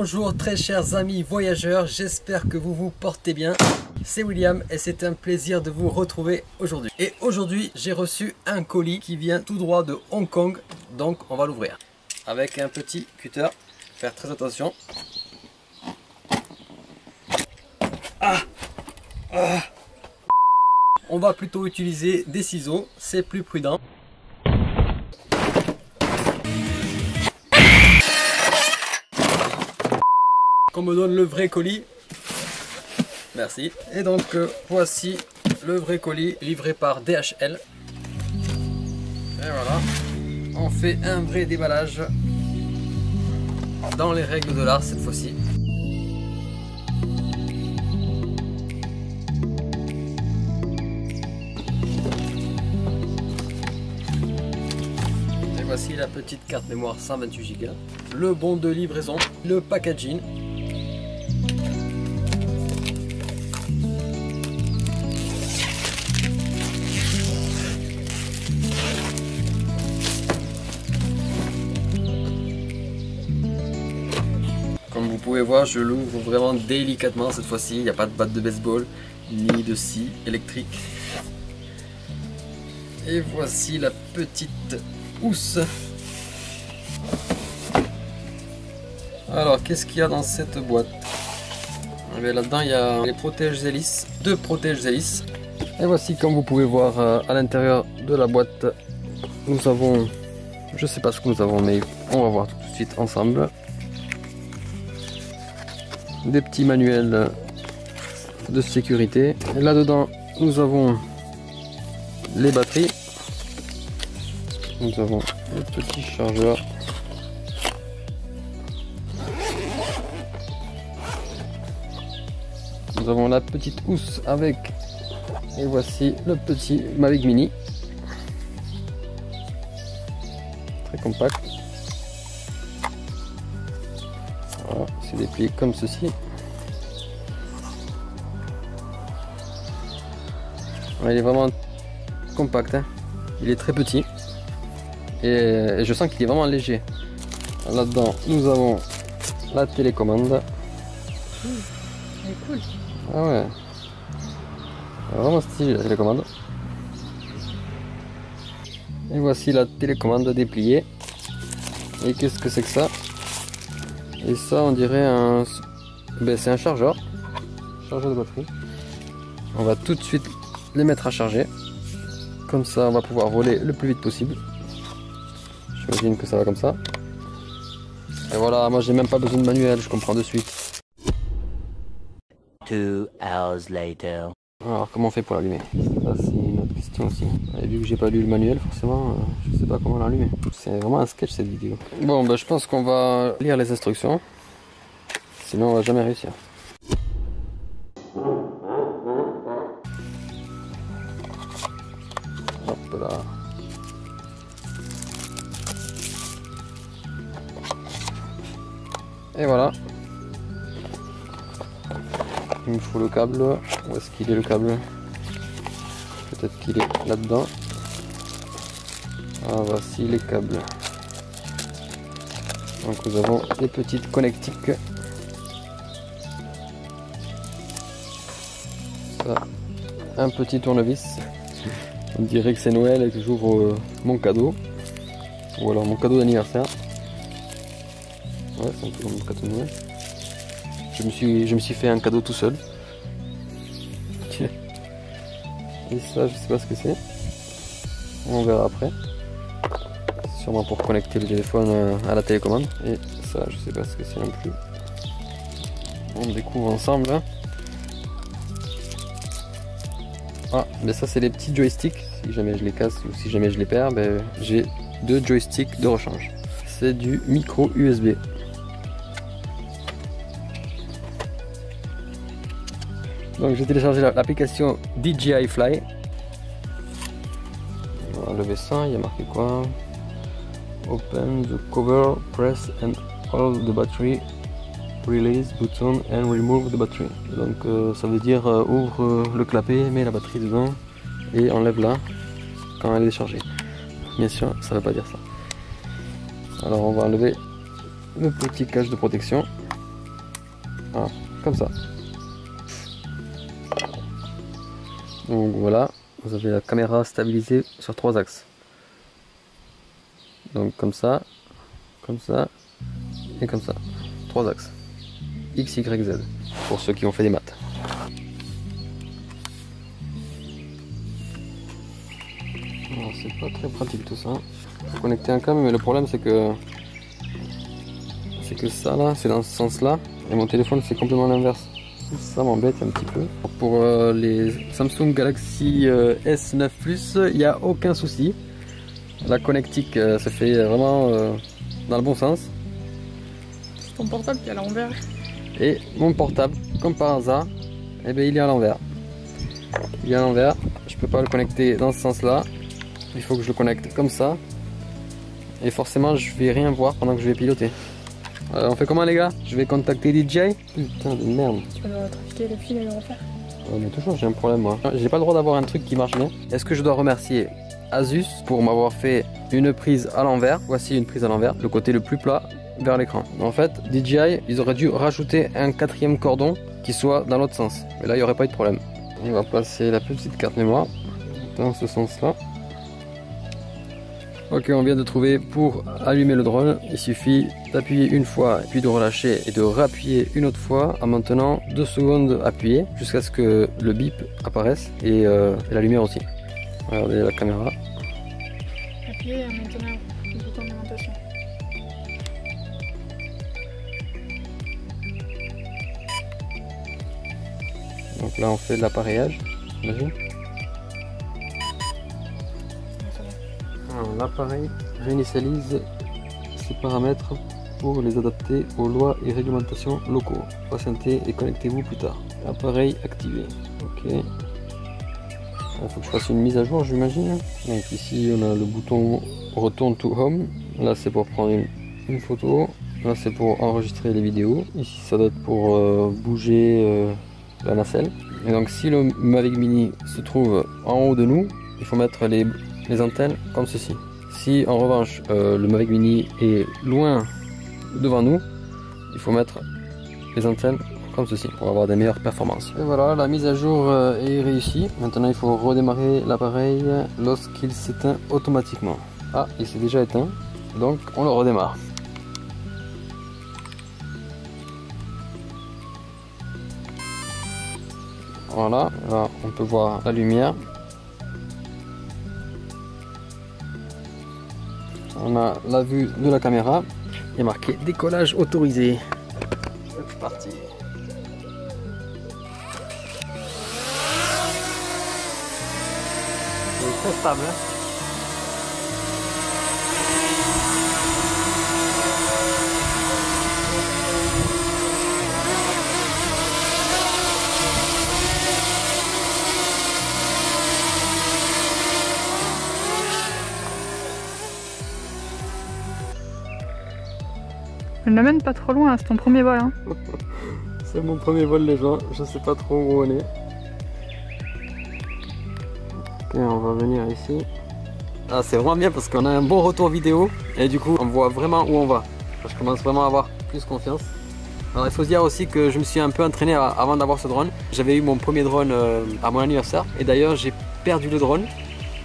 Bonjour très chers amis voyageurs, j'espère que vous vous portez bien. C'est William et c'est un plaisir de vous retrouver aujourd'hui. Et aujourd'hui j'ai reçu un colis qui vient tout droit de Hong Kong, donc on va l'ouvrir. Avec un petit cutter, faire très attention. On va plutôt utiliser des ciseaux, c'est plus prudent. Qu'on me donne le vrai colis. Merci. Et donc voici le vrai colis livré par DHL. Et voilà. On fait un vrai déballage dans les règles de l'art cette fois-ci. Et voici la petite carte mémoire 128 Go. Le bon de livraison, le packaging. Comme vous pouvez voir, je l'ouvre vraiment délicatement cette fois-ci. Il n'y a pas de batte de baseball, ni de scie électrique. Et voici la petite housse. Alors, qu'est-ce qu'il y a dans cette boîte? Là-dedans, il y a les protèges hélices, deux protèges hélices. Et voici, comme vous pouvez voir, à l'intérieur de la boîte, nous avons, je sais pas ce que nous avons, mais on va voir tout de suite ensemble. Des petits manuels de sécurité. Et là-dedans, nous avons les batteries. Nous avons le petit chargeur. Nous avons la petite housse avec, et voici le petit Mavic Mini. Très compact. Voilà, c'est déplié comme ceci. Il est vraiment compact, hein. Il est très petit et je sens qu'il est vraiment léger. Là-dedans, nous avons la télécommande. Elle est cool. Ah ouais, vraiment stylé la télécommande. Et voici la télécommande dépliée. Et qu'est-ce que c'est que ça? Et ça, on dirait un... Ben, c'est un chargeur de batterie. On va tout de suite les mettre à charger. Comme ça, on va pouvoir voler le plus vite possible. J'imagine que ça va comme ça. Et voilà, moi j'ai même pas besoin de manuel, je comprends de suite. 2 hours later. Alors comment on fait pour l'allumer? Ça c'est une autre question aussi. Et vu que j'ai pas lu le manuel, forcément je sais pas comment l'allumer. C'est vraiment un sketch cette vidéo. Bon bah je pense qu'on va lire les instructions. Sinon on va jamais réussir. Hop là. Et voilà. Il me faut le câble. Où est-ce qu'il est le câble? Peut-être qu'il est là-dedans. Ah, voici les câbles. Donc nous avons des petites connectiques. Ça, un petit tournevis. On dirait que c'est Noël et que j'ouvre mon cadeau. Ou alors mon cadeau d'anniversaire. Ouais, c'est un peu comme mon cadeau de Noël. Je me suis fait un cadeau tout seul. Et ça, je sais pas ce que c'est. On verra après. C'est sûrement pour connecter le téléphone à la télécommande. Et ça, je sais pas ce que c'est non plus. On découvre ensemble. Ah, mais ça, c'est les petits joysticks. Si jamais je les casse ou si jamais je les perds, ben, j'ai deux joysticks de rechange. C'est du micro USB. Donc j'ai téléchargé l'application DJI Fly. On va enlever ça, il y a marqué quoi? Open the cover, press and hold the battery, release button and remove the battery. Donc ça veut dire ouvre le clapet, mets la batterie dedans et enlève-la quand elle est déchargée. Bien sûr, ça ne veut pas dire ça. Alors on va enlever le petit cache de protection. Voilà, comme ça. Donc voilà, vous avez la caméra stabilisée sur 3 axes. Donc comme ça et comme ça. 3 axes. X, Y, Z. Pour ceux qui ont fait des maths. C'est pas très pratique tout ça. Faut connecter un câble, mais le problème c'est que ça là, c'est dans ce sens là, et mon téléphone c'est complètement l'inverse. Ça m'embête un petit peu. Pour les Samsung Galaxy S9 Plus, il n'y a aucun souci. La connectique se fait vraiment dans le bon sens. C'est ton portable qui est à l'envers. Et mon portable, comme par hasard, eh bien, il est à l'envers. Il est à l'envers. Je peux pas le connecter dans ce sens là. Il faut que je le connecte comme ça. Et forcément, je vais rien voir pendant que je vais piloter. On fait comment les gars? Je vais contacter DJI. Putain de merde. Tu vas devoir trafiquer le fil et le refaire. Mais toujours j'ai un problème moi. J'ai pas le droit d'avoir un truc qui marche bien. Est-ce que je dois remercier Asus pour m'avoir fait une prise à l'envers? Voici une prise à l'envers, le côté le plus plat vers l'écran. En fait, DJI, ils auraient dû rajouter un 4e cordon qui soit dans l'autre sens. Mais là, il n'y aurait pas eu de problème. On va passer la petite carte mémoire dans ce sens-là. Ok, on vient de trouver pour allumer le drone. Il suffit d'appuyer une fois, puis de relâcher et de réappuyer une autre fois en maintenant 2 secondes appuyées jusqu'à ce que le bip apparaisse et la lumière aussi. Regardez la caméra. Appuyez maintenant le bouton d'alimentation. Donc là on fait de l'appareillage, imagine. L'appareil réinitialise ses paramètres pour les adapter aux lois et réglementations locaux. Patientez et connectez-vous plus tard. Appareil activé. Ok. Il faut que je fasse une mise à jour, j'imagine. Donc ici on a le bouton Return to Home. Là c'est pour prendre une photo. Là c'est pour enregistrer les vidéos. Ici ça doit être pour bouger la nacelle. Et donc si le Mavic Mini se trouve en haut de nous, il faut mettre les antennes comme ceci. Si en revanche le Mavic Mini est loin devant nous, il faut mettre les antennes comme ceci pour avoir des meilleures performances. Et voilà, la mise à jour est réussie. Maintenant il faut redémarrer l'appareil lorsqu'il s'éteint automatiquement. Ah, il s'est déjà éteint, donc on le redémarre. Voilà, là on peut voir la lumière. On a la vue de la caméra. Il y a marqué décollage autorisé. C'est parti. C'est très stable. Ne l'amène pas trop loin, c'est ton premier vol. Hein. C'est mon premier vol les gens, je sais pas trop où on est. Ok, on va venir ici. Ah, c'est vraiment bien parce qu'on a un bon retour vidéo et du coup on voit vraiment où on va. Je commence vraiment à avoir plus confiance. Alors il faut se dire aussi que je me suis un peu entraîné avant d'avoir ce drone. J'avais eu mon premier drone à mon anniversaire et d'ailleurs j'ai perdu le drone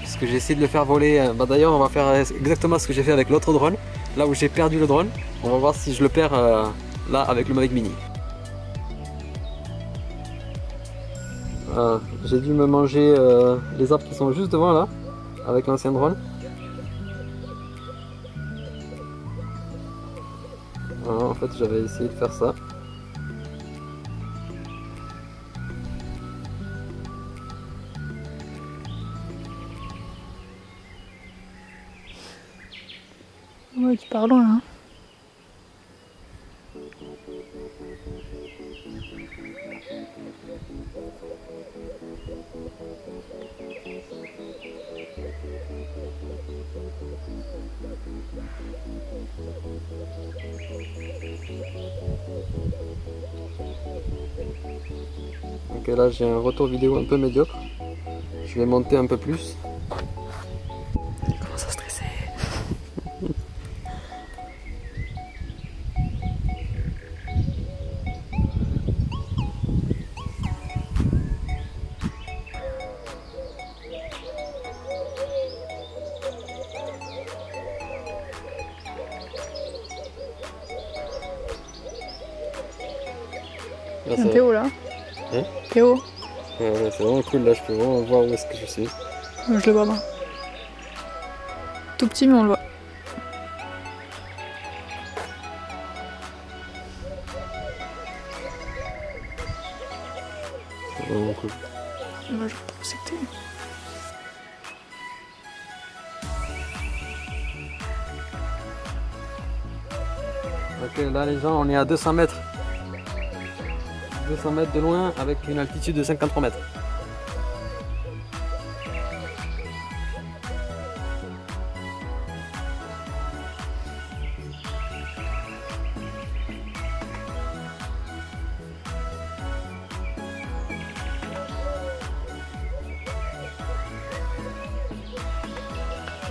parce que j'ai essayé de le faire voler. D'ailleurs on va faire exactement ce que j'ai fait avec l'autre drone. Là où j'ai perdu le drone, on va voir si je le perds là avec le Mavic Mini. J'ai dû me manger les arbres qui sont juste devant là, avec l'ancien drone. Voilà, en fait j'avais essayé de faire ça. Ouais, tu pars loin. Hein. Ok, là j'ai un retour vidéo un peu médiocre. Je vais monter un peu plus. Il commence à stresser. Ah, ça va. Théo là. Hein? Théo. Ouais, c'est vraiment cool là, je peux vraiment voir où est-ce que je suis. Je le vois pas. Tout petit mais on le voit. C'est vraiment cool. Moi je trouve que c'était. Ok, là les gens, on est à 200 mètres. 200 mètres de loin avec une altitude de 53 mètres.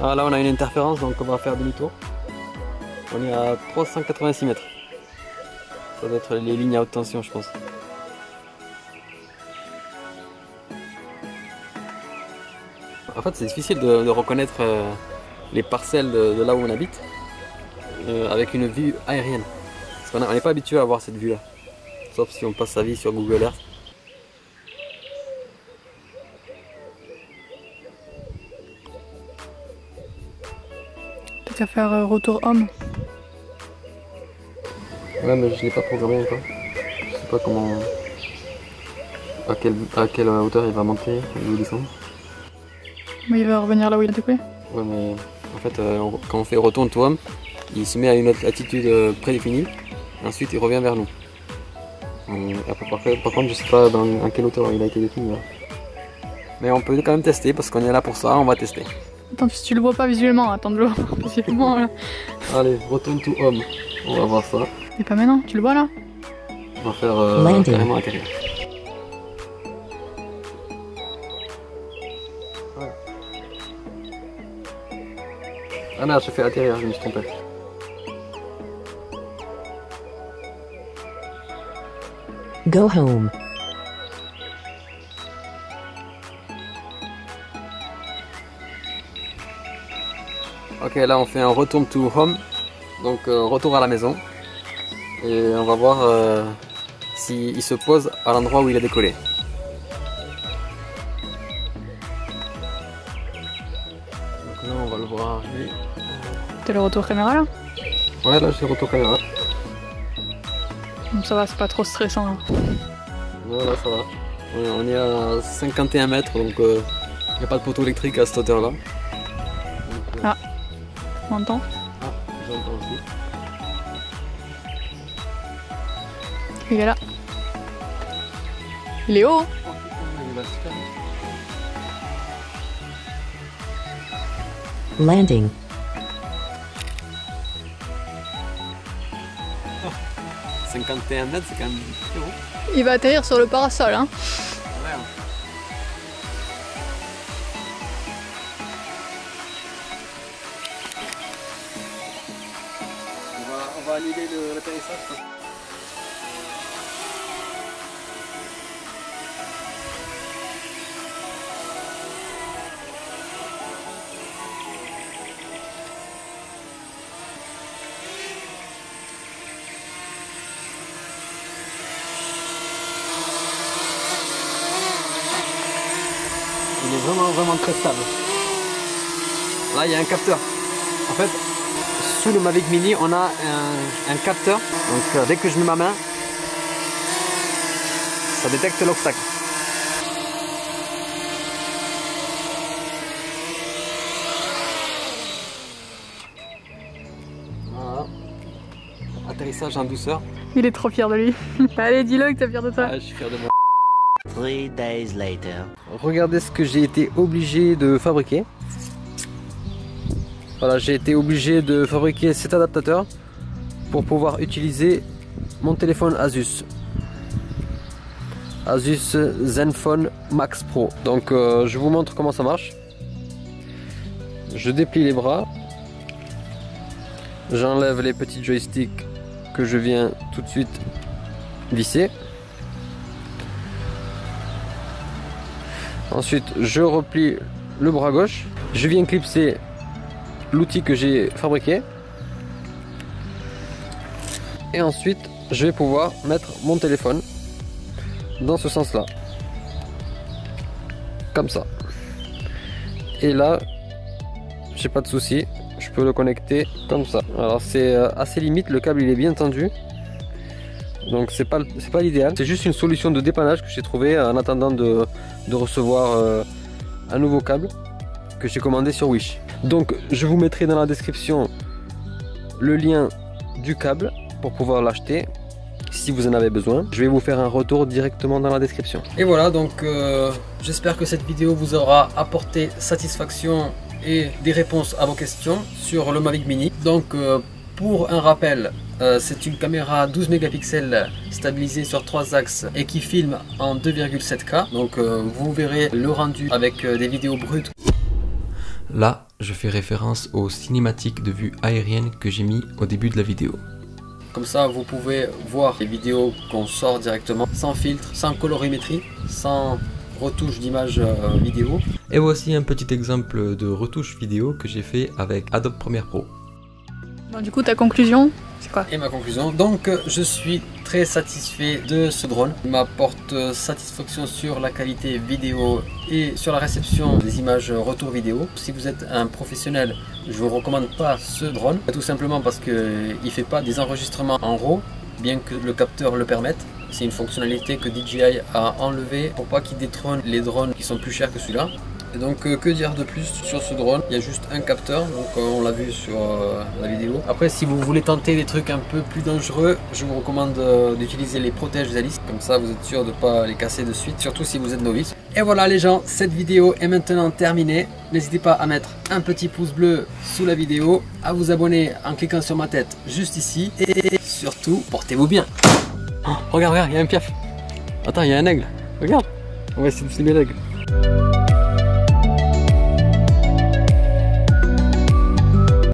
Ah, là on a une interférence donc on va faire demi-tour. On est à 386 mètres. Ça doit être les lignes à haute tension je pense. En fait c'est difficile de reconnaître les parcelles de là où on habite avec une vue aérienne. Parce qu'on n'est pas habitué à avoir cette vue là. Sauf si on passe sa vie sur Google Earth. T'as qu'à faire retour homme. Ouais mais je l'ai pas programmé encore. Je sais pas comment. À quelle hauteur il va monter ou descendre. Mais il va revenir là où il a décollé. Ouais mais en fait quand on fait retourne to home, il se met à une altitude prédéfinie. Ensuite il revient vers nous. Par contre je sais pas à quelle hauteur il a été défini là. Mais on peut quand même tester parce qu'on est là pour ça, on va tester. Attends, si tu le vois pas visuellement, attends de le voir visuellement là. Allez, retourne to home. On va voir ça. Et pas maintenant, tu le vois là? On va faire carrément atterrir. Ouais. Ah merde, j'ai fait atterrir, je me suis trompé. Go home. Ok, là on fait un retour to home, donc retour à la maison. Et on va voir s'il se pose à l'endroit où il a décollé. Donc là on va le voir arriver. T'as le retour caméra là? Ouais, là j'ai le retour caméra. Donc ça va, c'est pas trop stressant là. Voilà, ça va. On est à 51 mètres, donc il n'y a pas de poteau électrique à cette hauteur là. Ah, on entend? Ah, j'entends aussi. Il est là. Il est haut. Il va super vite. Landing. 51 mètres, c'est quand même très haut. Il va atterrir sur le parasol hein. Ouais. On va annuler l'atterrissage. Il est vraiment très stable. Là il y a un capteur. En fait, sous le Mavic Mini, on a un capteur. Donc dès que je mets ma main, ça détecte l'obstacle. Voilà. Atterrissage en douceur. Il est trop fier de lui. Allez, dis-le que t'es fier de toi. Ah, je suis fier de moi. 3 days later. Regardez ce que j'ai été obligé de fabriquer. Voilà, j'ai été obligé de fabriquer cet adaptateur pour pouvoir utiliser mon téléphone Asus. Asus Zenfone Max Pro. Donc je vous montre comment ça marche. Je déplie les bras. J'enlève les petits joysticks que je viens tout de suite visser. Ensuite, je replie le bras gauche. Je viens clipser l'outil que j'ai fabriqué. Et ensuite, je vais pouvoir mettre mon téléphone dans ce sens-là. Comme ça. Et là, j'ai pas de souci, je peux le connecter comme ça. Alors c'est assez limite, le câble il est bien tendu. Donc c'est pas l'idéal. C'est juste une solution de dépannage que j'ai trouvé en attendant de recevoir un nouveau câble que j'ai commandé sur Wish. Donc je vous mettrai dans la description le lien du câble pour pouvoir l'acheter si vous en avez besoin. Je vais vous faire un retour directement dans la description. Et voilà, donc j'espère que cette vidéo vous aura apporté satisfaction et des réponses à vos questions sur le Mavic Mini. Donc pour un rappel, c'est une caméra 12 mégapixels stabilisée sur 3 axes et qui filme en 2,7K. Donc vous verrez le rendu avec des vidéos brutes. Là, je fais référence aux cinématiques de vue aérienne que j'ai mis au début de la vidéo. Comme ça, vous pouvez voir les vidéos qu'on sort directement, sans filtre, sans colorimétrie, sans retouche d'image vidéo. Et voici un petit exemple de retouche vidéo que j'ai fait avec Adobe Premiere Pro. Bon, du coup, ta conclusion, c'est quoi? Et ma conclusion, donc je suis très satisfait de ce drone. Il m'apporte satisfaction sur la qualité vidéo et sur la réception des images retour vidéo. Si vous êtes un professionnel, je vous recommande pas ce drone, tout simplement parce qu'il ne fait pas des enregistrements en RAW, bien que le capteur le permette. C'est une fonctionnalité que DJI a enlevée pour pas qu'il détrône les drones qui sont plus chers que celui-là. Et donc que dire de plus sur ce drone? Il y a juste un capteur, donc on l'a vu sur la vidéo. Après, si vous voulez tenter des trucs un peu plus dangereux, je vous recommande d'utiliser les protèges hélices. Comme ça vous êtes sûr de ne pas les casser de suite, surtout si vous êtes novice. Et voilà les gens, cette vidéo est maintenant terminée. N'hésitez pas à mettre un petit pouce bleu sous la vidéo, à vous abonner en cliquant sur ma tête juste ici. Et surtout, portez-vous bien. Oh, regarde, il y a un piaf. Attends, il y a un aigle. Regarde, on va essayer de filmer l'aigle.